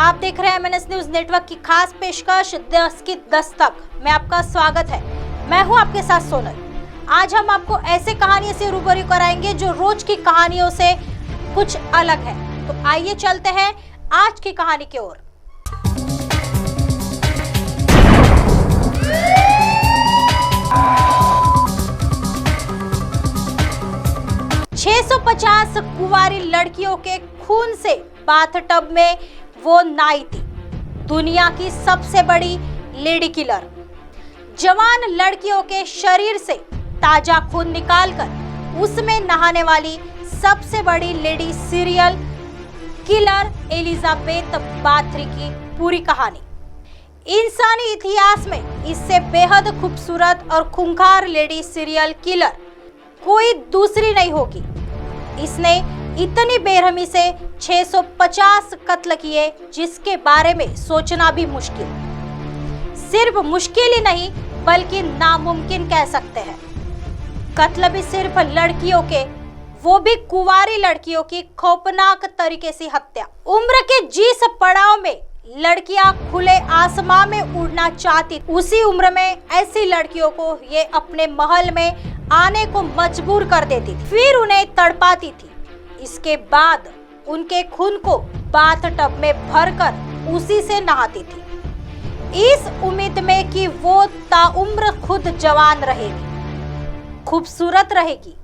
आप देख रहे हैं एमएनएस न्यूज नेटवर्क की खास पेशकश 10 की दस्तक में आपका स्वागत है। मैं हूं आपके साथ सोनल। आज हम आपको ऐसे कहानियों से रूबरू कराएंगे जो रोज की कहानियों से कुछ अलग है। तो आइए चलते हैं आज की कहानी की ओर। $650 कुंवारी लड़कियों के खून से बाथटब में वो नहाई थी, दुनिया की सबसे बड़ी लेडी किलर। जवान लड़कियों के शरीर से ताजा खून निकालकर उसमें नहाने वाली सबसे बड़ी lady serial killer Elizabeth Bathory की पूरी कहानी। इंसानी इतिहास में इससे बेहद खूबसूरत और खूंखार लेडी सीरियल किलर कोई दूसरी नहीं होगी। इसने इतनी बेरहमी से 650 कत्ल किए जिसके बारे में सोचना भी मुश्किल, सिर्फ मुश्किल ही नहीं बल्कि नामुमकिन कह सकते हैं। कत्ल भी सिर्फ लड़कियों के, वो भी कुंवारी लड़कियों की खौफनाक तरीके से हत्या। उम्र के जिस पड़ाव में लड़कियां खुले आसमां में उड़ना चाहती, उसी उम्र में ऐसी लड़कियों को ये अपने महल में आने को मजबूर कर देती थी, फिर उन्हें तड़पाती थी। इसके बाद उनके खून को बाथटब में भरकर उसी से नहाती थी, इस उम्मीद में कि वो ताउम्र खुद जवान रहेगी, खूबसूरत रहेगी,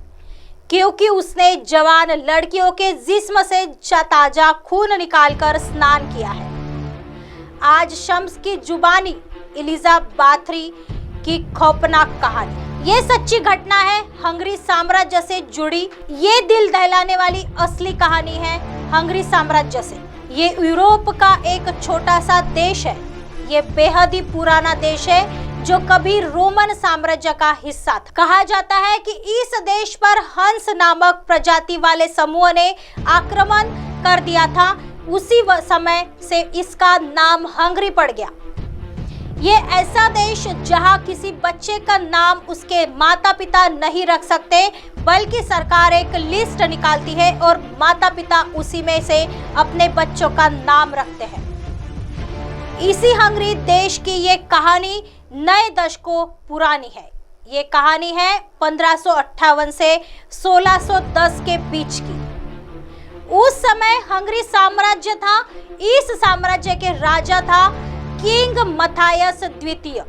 क्योंकि उसने जवान लड़कियों के जिस्म से ताजा खून निकालकर स्नान किया है। आज शम्स की जुबानी एलिजाबेथ बाथरी की खौफनाक कहानी। ये सच्ची घटना है, हंगरी साम्राज्य से जुड़ी। ये दिल दहलाने वाली असली कहानी है हंगरी साम्राज्य से। ये यूरोप का एक छोटा सा देश है। ये बेहद ही पुराना देश है जो कभी रोमन साम्राज्य का हिस्सा था। कहा जाता है कि इस देश पर हंस नामक प्रजाति वाले समूह ने आक्रमण कर दिया था। उसी समय से इसका नाम हंगरी पड़ गया। ये ऐसा देश जहां किसी बच्चे का नाम उसके माता पिता नहीं रख सकते, बल्कि सरकार एक लिस्ट निकालती है और माता पिता उसी में से अपने बच्चों का नाम रखते हैं। इसी हंगरी देश की ये कहानी नए दशकों पुरानी है। ये कहानी है 1558 से 1610 के बीच की। उस समय हंगरी साम्राज्य था। इस साम्राज्य के राजा था किंग मथायस द्वितीय।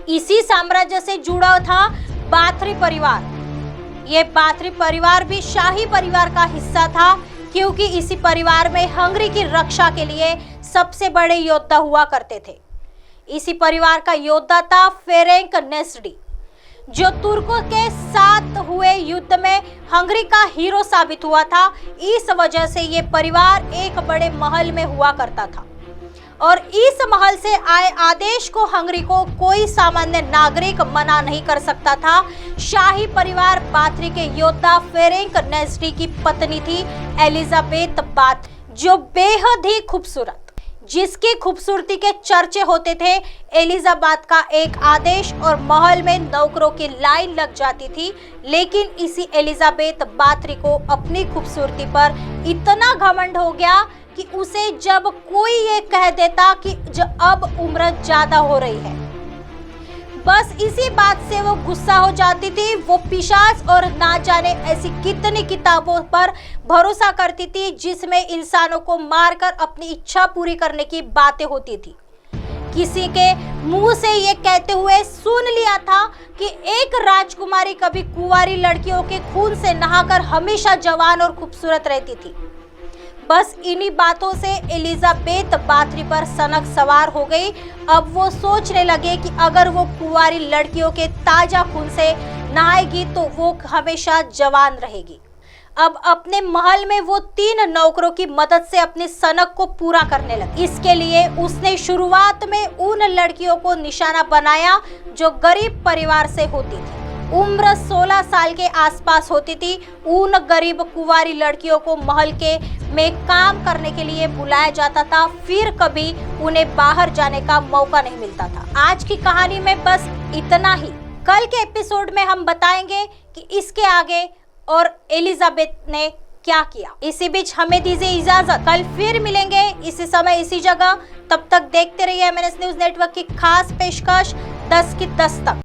इसी साम्राज्य से जुड़ा था बाथरी परिवार। ये बाथरी परिवार भी शाही परिवार का हिस्सा था, क्योंकि इसी परिवार में हंगरी की रक्षा के लिए सबसे बड़े योद्धा हुआ करते थे। इसी परिवार का योद्धा था फेरेंक नेस्डी, जो तुर्कों के साथ हुए युद्ध में हंगरी का हीरो साबित हुआ था। इस वजह से ये परिवार एक बड़े महल में हुआ करता था और इस महल से आए आदेश को हंगरी को कोई सामान्य नागरिक मना नहीं कर सकता था। शाही परिवार बाथरी के योद्धा फेरेंक नेस्डी की पत्नी थी एलिजाबेथ बाथरी, जो बेहद ही खूबसूरत, जिसकी खूबसूरती के चर्चे होते थे। एलिजाबेथ का एक आदेश और महल में नौकरों की लाइन लग जाती थी, लेकिन इसी एलिजाबेथ बाथरी को अपनी खूबसूरती पर इतना घमंड हो गया कि उसे जब कोई ये कह देता कि अब उम्र ज्यादा हो रही है, बस इसी बात से वो गुस्सा हो जाती थी। वो पिशाच और ना जाने ऐसी कितनी किताबों पर भरोसा करती थी जिसमें इंसानों को मारकर अपनी इच्छा पूरी करने की बातें होती थी। किसी के मुंह से ये कहते हुए सुन लिया था कि एक राजकुमारी कभी कुंवारी लड़कियों के खून से नहाकर हमेशा जवान और खूबसूरत रहती थी। बस इन्हीं बातों से एलिजाबेथ बाथरी पर सनक सवार हो गई। अब वो सोचने लगे कि अगर वो कुंवारी लड़कियों के ताजा खून से नहाएगी तो वो हमेशा जवान रहेगी। अब अपने महल में वो 3 नौकरों की मदद से अपनी सनक को पूरा करने लगी। इसके लिए उसने शुरुआत में उन लड़कियों को निशाना बनाया जो गरीब परिवार से होती थी। उम्र 16 साल के आसपास होती थी। उन गरीब कुंवारी लड़कियों को महल के में काम करने के लिए बुलाया जाता था, फिर कभी उन्हें बाहर जाने का मौका नहीं मिलता था। आज की कहानी में बस इतना ही। कल के एपिसोड में हम बताएंगे कि इसके आगे और एलिजाबेथ ने क्या किया। इसी बीच हमें दीजिए इजाजत, कल फिर मिलेंगे इसी समय इसी जगह। तब तक देखते रहिए MNS न्यूज नेटवर्क की खास पेशकश 10 की 10 तक।